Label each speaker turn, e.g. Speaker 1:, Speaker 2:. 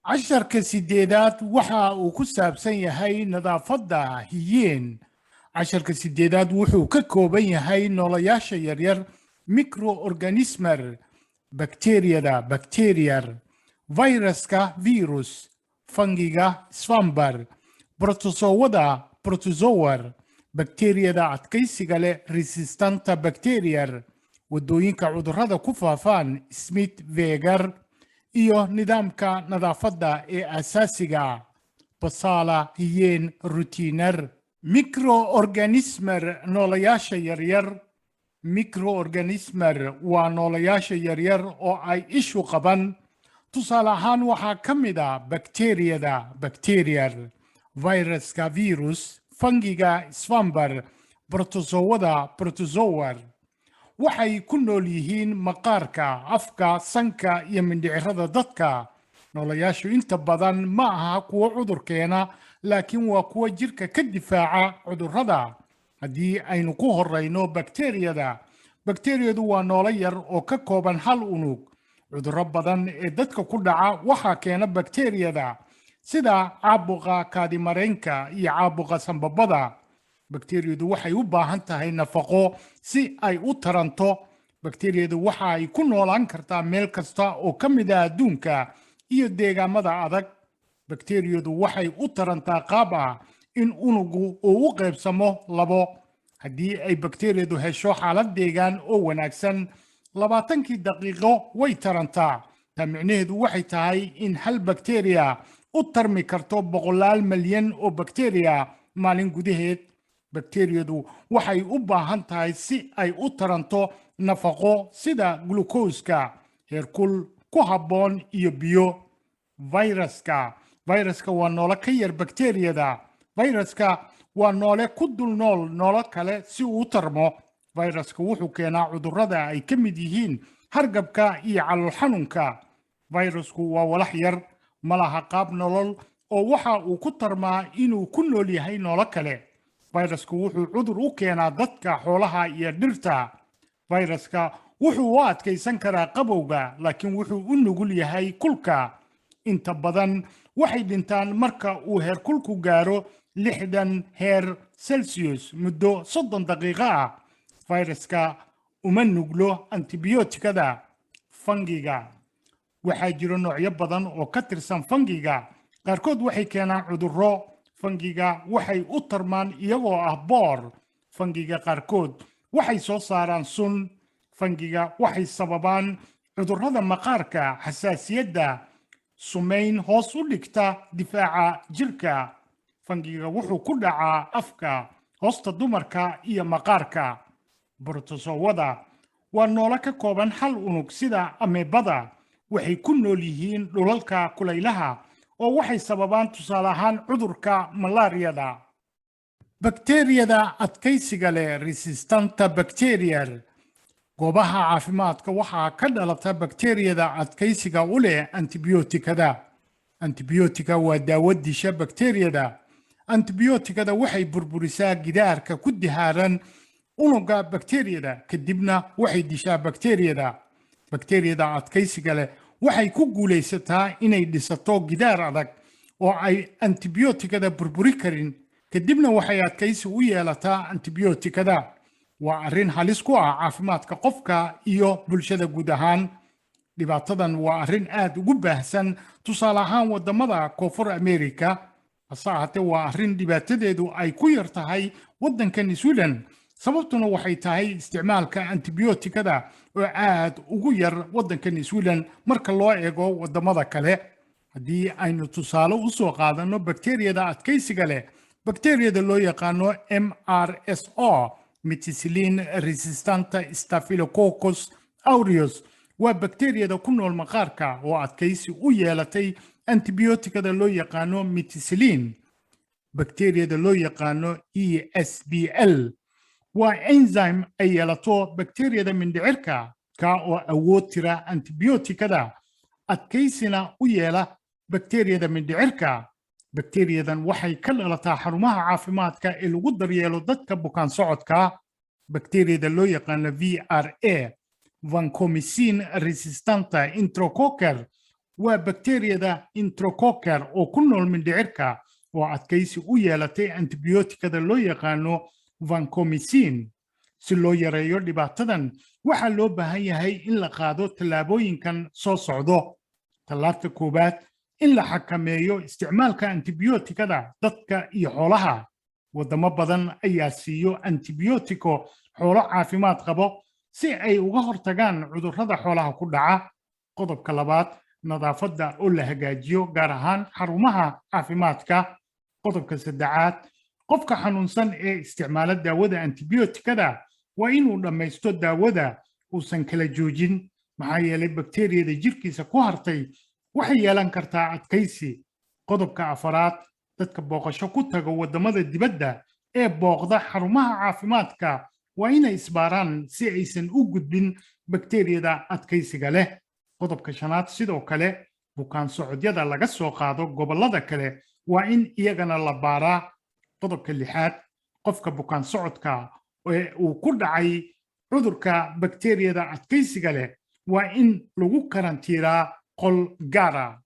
Speaker 1: casharka sideedaad waxa uu ku saabsan yahay nadaafadda hiyeen. casharka sideedaad wuxuu ka kooban yahay noolayaasha yaryar microorganismer, bakteeriyada bacteriar, viruska virus, fungiga swambar, protozoada protozoar, bakteeriyada adkaysiga leh resistanta bacteriar, wadooyinka cudurrada ku faafaan Smith Vegar, iyo nidaamka nadaafadda ee asaasiga basala hiyeen rutiner. microorganismer noolayaasha yaryar. microorganismer waa noolayaasha yaryar oo ay ishu qaban. tusaale ahaan waxaa ka mid ah bakteeriyada bacteriar, viruska virus, fungiga swambar, protozoada protozoar. waxay ku nool yihiin maqaarka, afka, sanka iyo mindhicirada dadka. noolayaashu inta badan ma aha kuwo cudur keena, laakiin waa kuwo jirka ka difaaca cudurrada. haddii aynu ku horeyno bakteeriyada. bakteeriyadu waa noolo yar oo ka kooban hal unug. cudurro badan ee dadka ku dhaca waxaa keena bakteeriyada, sida caabuqa kaadimareenka iyo caabuqa sanbabada. bakteeriyadu waxay u baahan tahay nafaqo si ay u taranto. bakteeriyadu waxa ay ku noolaan kartaa meel kasta oo ka mid ah adduunka iyo deegaamada adag. bakteeriyadu waxay u tarantaa qaab ah in unugu uu u qaybsamo labo. haddii ay bakteeriyadu hesho xaalad deegaan oo wanaagsan, 20 daqiiqo way tarantaa. taa micnaheedu waxay tahay in hal bakteeriya u tarmi karto 100 malyan oo bakteeriya maalin gudaheed. bakteeriyadu waxay u baahan tahay si ay u taranto nafaqo sida glukoska, heerkul ku habboon iyo biyo. viruska waa noole ka yar bakteeriyada. viruska waa noole ku dul nool noolo kale si uu u tarmo. viruska wuxuu keenaa cudurrada ay ka mid yihiin hargabka iyo calool xanuunka. virusku waa walax yar, ma laha qaab nolol oo waxa uu ku tarmaa inuu ku nool yahay noolo kale. virusku wuxuu cudur u keenaa dadka, xoolaha iyo dhirta. viruska wuxuu u adkaysan karaa qabowga, laakiin wuxuu u nugul yahay kulka. inta badan waxay dhintaan marka uu heerkulku gaaro 60 heer celsius muddo 30 daqiiqo ah. viruska uma nuglo antibiyootikada. fungiga. waxaa jira noocyo badan oo ka tirsan fungiga. qaarkood waxay keenaan cudurro. fungiga waxay u tarmaan iyagoo ah boor. fungiga qaarkood waxay soo saaraan sun. fungiga waxay sababaan cudurrada maqaarka, xasaasiyadda, sumayn hoos u dhigta difaaca jirka. fungiga wuxuu ku dhacaa afka, hoosta dumarka iyo maqaarka. protozoada waa noole ka kooban hal unug sida amebada. waxay ku nool yihiin dhulalka kulaylaha oo waxay sababaan tusaale ahaan cudurka malaariyada. bakteeriyada adkaysiga leh resistanta bacteriar. goobaha caafimaadka waxaa ka dhalata bakteeriyada adkaysiga u leh antibiyootikada. antibiyootika waa daawo disha bakteeriyada. antibiyootikada waxay burburisaa gidaarka ku dihaaran unuga bakteeriyada, kadibna waxay dishaa bakteeriyada. bakteeriyada adkaysiga leh waxay ku guulaysataa inay dhisato gidaar adag oo ay antibiyootikada burburi karin, kadibna waxay adkaysi u yeelataa antibiyootikada. waa arrin halis ku ah caafimaadka qofka iyo bulshada guud ahaan. dhibaatadan waa arrin aad ugu baahsan, tusaale ahaan waddamada koonfur Ameerika. hase ahaatee waa arrin dhibaatadeedu ay ku yar tahay waddankan Sweden. sababtuna waxay tahay isticmaalka antibiyootikada oo aad ugu yar waddankan Sweden marka loo eego waddamada kale. haddii aynu tusaale u soo qaadano bakteeriyada adkaysiga leh, bakteeriyada loo yaqaano MRSA, methicillin resistant staphylococcus aureus, waa bakteeriyada ku nool maqaarka oo adkaysi u yeelatay antibiyootikada loo yaqaano methicillin. bakteeriyada loo yaqaano ESBL waa enzyme ay yeelato bakteeriyada mindhicirka ka oo awood tira antibiyootikada, adkaysina u yeela bakteeriyada mindhicirka. bakteeriyadan waxay ka dhalataa xarumaha caafimaadka ee lagu daryeelo dadka bukaan socodka. bakteeriyada loo yaqaano VRA, vancomycin resistant enterococcus, waa bakteeriyada enterococcus oo ku nool mindhicirka oo adkaysi u yeelatay antibiyootikada loo yaqaano vancomycin. si loo yareeyo dhibaatadan waxaa loo baahan yahay in la qaado tallaabooyinkan soo socdo. tallaabta koowaad, in la xakameeyo isticmaalka antibiyootikada dadka iyo xoolaha. wadamo badan ayaa siiyo antibiyootiko xoolo caafimaad qabo si ay uga hortagaan cudurrada xoolaha ku dhaca. qodobka labaad, nadaafadda oo la hagaajiyo gaar ahaan xarumaha caafimaadka. qodobka saddexaad, qofka xanuunsan ee isticmaala daawada antibiyootikada waa inuu dhammaysto daawada uusan kala joojin maxaa yeelay bakteeriyada jirkiisa ku hartay waxay yeelan kartaa adkaysi. qodobka afaraad, dadka booqasho ku taga wadamada dibadda ee booqda xarumaha caafimaadka waa inay isbaaraan si aysan u gudbin bakteeriyada adkaysiga leh. qodobka shanaad, sidoo kale bukaan socodyada laga soo qaado gobollada kale waa in iyagana la baaraa. qodobka lixaad, qofka bukaan socodka ee uu ku dhacay cudurka bakteeriyada adkaysiga leh waa in lagu karantiiraa qol gaara.